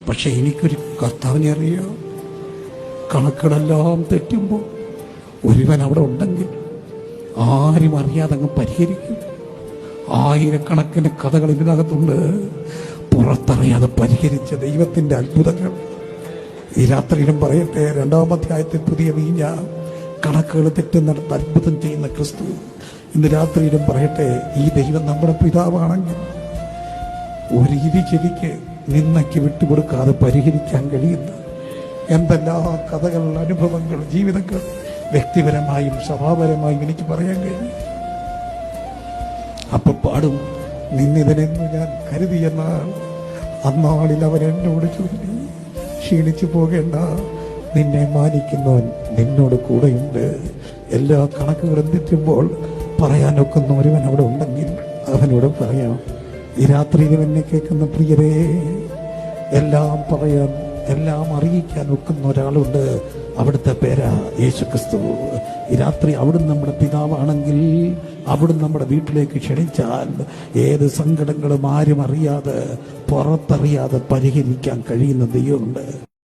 പക്ഷെ എനിക്കൊരു കർത്താവിനെ അറിയാം. കണക്കുകളെല്ലാം തെറ്റുമ്പോൾ ഒരുവൻ അവിടെ ഉണ്ടെങ്കിൽ ആരും അറിയാതെ അങ്ങ് പരിഹരിക്കും. ആയിരക്കണക്കിന് കഥകൾ ഇതിനകത്തുണ്ട്, പുറത്തറിയാതെ പരിഹരിച്ച ദൈവത്തിന്റെ അത്ഭുതങ്ങൾ. ഈ രാത്രിയിലും പറയട്ടെ, 2-ാം അധ്യായത്തിൽ പുതിയ വീഞ്ഞ കണക്കുകൾ തെറ്റുന്നിടത്ത് അത്ഭുതം ചെയ്യുന്ന ക്രിസ്തു. ഇന്ന് രാത്രിയിലും പറയട്ടെ, ഈ ദൈവം നമ്മുടെ പിതാവാണെങ്കിൽ ഒരു ചെവിക്ക് നിന്നയ്ക്ക് വിട്ടുകൊടുക്കാതെ പരിഹരിക്കാൻ കഴിയുന്ന എന്തെല്ലാം കഥകൾ, അനുഭവങ്ങൾ, ജീവിതങ്ങൾ വ്യക്തിപരമായും സഭാപരമായും എനിക്ക് പറയാൻ കഴിയും. അപ്പൊ പാടും, നിന്നിതിനെന്ന് ഞാൻ കരുതിയെന്നാൽ അന്നാളിൽ അവൻ എന്നോട് ചൊല്ലി, ക്ഷീണിച്ചു പോകേണ്ട, നിന്നെ മാനിക്കുന്നവൻ നിന്നോട് കൂടെയുണ്ട്. എല്ലാ കണക്കുകളും തെറ്റുമ്പോൾ പറയാനൊക്കുന്ന ഒരുവൻ അവിടെ ഉണ്ടെങ്കിൽ അവനോട് പറയാം. ഈ രാത്രിയിലും എന്നെ കേൾക്കുന്ന പ്രിയരേ, എല്ലാം പറയാൻ, എല്ലാം അറിയിക്കാൻ ഒക്കുന്ന ഒരാളുണ്ട്. അവിടുത്തെ പേരാ യേശുക്രിസ്തു. ഈ രാത്രി അവിടുന്ന് നമ്മുടെ പിതാവാണെങ്കിൽ, അവിടുന്ന് നമ്മുടെ വീട്ടിലേക്ക് ക്ഷണിച്ചാൽ ഏത് സങ്കടങ്ങളും ആരും അറിയാതെ, പുറത്തറിയാതെ പരിഹരിക്കാൻ കഴിയുന്ന ദൈവമുണ്ട്.